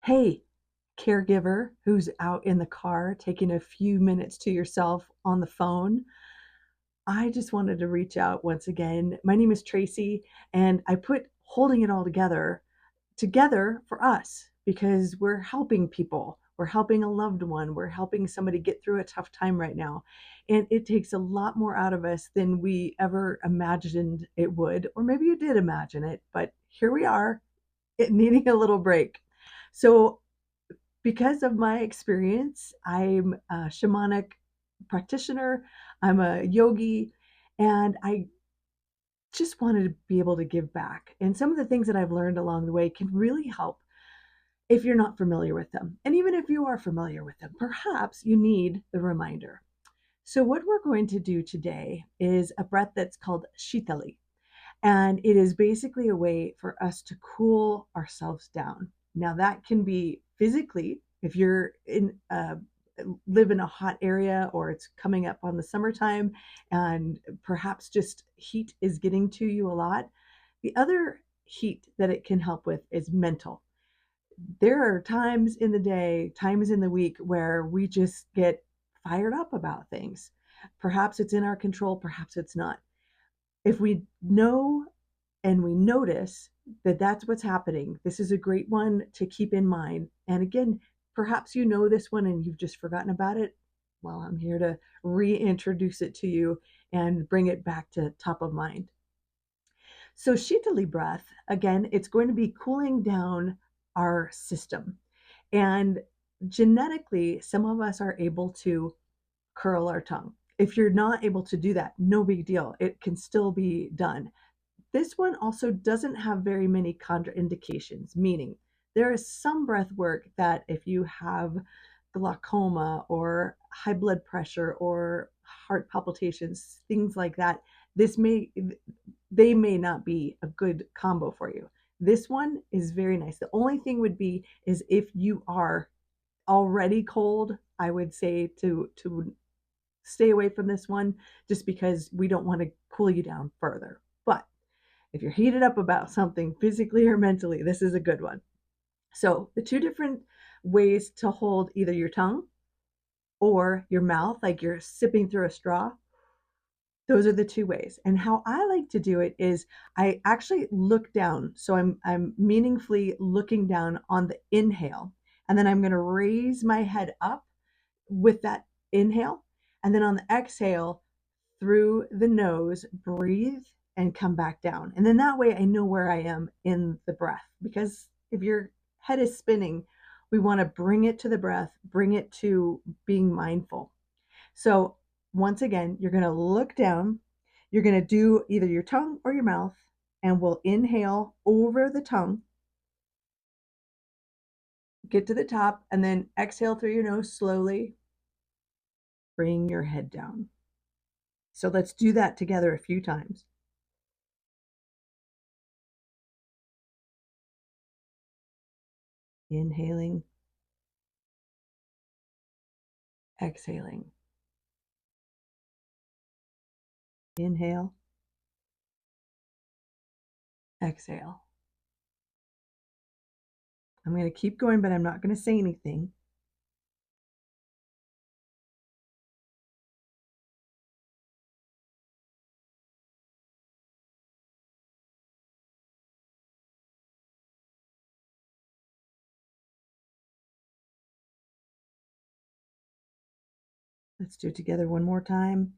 Hey, caregiver who's out in the car taking a few minutes to yourself on the phone. I just wanted to reach out once again. My name is Tracy, and I put holding it all together for us because we're helping people. We're helping a loved one. We're helping somebody get through a tough time right now. And it takes a lot more out of us than we ever imagined it would, or maybe you did imagine it, but here we are, it needing a little break. So because of my experience, I'm a shamanic practitioner, I'm a yogi, and I just wanted to be able to give back. And some of the things that I've learned along the way can really help if you're not familiar with them. And even if you are familiar with them, perhaps you need the reminder. So, what we're going to do today is a breath that's called shitali. And it is basically a way for us to cool ourselves down. Now, that can be physically, if you're live in a hot area or it's coming up on the summertime and perhaps just heat is getting to you a lot. The other heat that it can help with is mental. There are times in the day, times in the week where we just get fired up about things. Perhaps it's in our control, perhaps it's not. If we know and we notice that that's what's happening, this is a great one to keep in mind. And again, perhaps you know this one and you've just forgotten about it. Well, I'm here to reintroduce it to you and bring it back to top of mind. So, Shitali breath, again, it's going to be cooling down our system. And genetically, some of us are able to curl our tongue. If you're not able to do that, no big deal. It can still be done. This one also doesn't have very many contraindications, meaning there is some breath work that if you have glaucoma or high blood pressure or heart palpitations, things like that, this may they may not be a good combo for you. This one is very nice. The only thing would be is if you are already cold, I would say to stay away from this one just because we don't want to cool you down further. But if you're heated up about something physically or mentally, this is a good one. So, the two different ways to hold either your tongue or your mouth, like you're sipping through a straw, those are the two ways. And how I like to do it is I actually look down. So, I'm meaningfully looking down on the inhale, and then I'm going to raise my head up with that inhale. And then on the exhale, through the nose, breathe and come back down. And then that way I know where I am in the breath. Because if your head is spinning, we want to bring it to the breath, bring it to being mindful. So once again, you're going to look down. You're going to do either your tongue or your mouth, and we'll inhale over the tongue, get to the top, and then exhale through your nose slowly. Bring your head down. So let's do that together a few times. Inhaling, exhaling. Inhale, exhale. I'm going to keep going, but I'm not going to say anything. Let's do it together one more time.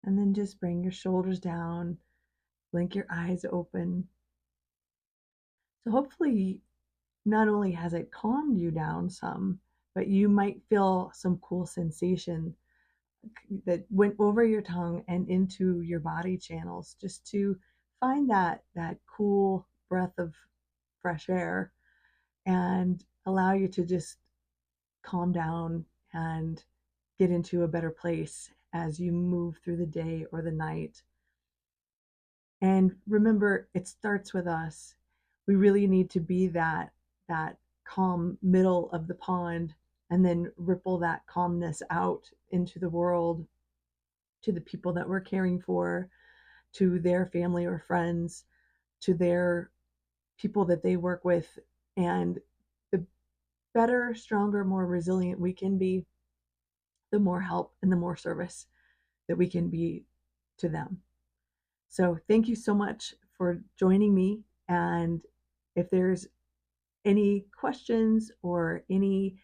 And then just bring your shoulders down, blink your eyes open. So hopefully, not only has it calmed you down some, but you might feel some cool sensation that went over your tongue and into your body channels just to find that cool breath of fresh air and allow you to just calm down and get into a better place as you move through the day or the night. And remember, it starts with us. We really need to be that calm middle of the pond and then ripple that calmness out into the world, to the people that we're caring for, to their family or friends, to their people that they work with. And the better, stronger, more resilient we can be, the more help and the more service that we can be to them. So thank you so much for joining me. And if there's any questions or any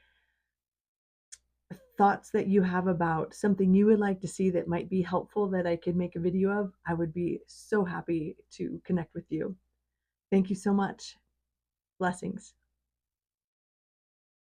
thoughts that you have about something you would like to see that might be helpful that I could make a video of, I would be so happy to connect with you. Thank you so much. Blessings.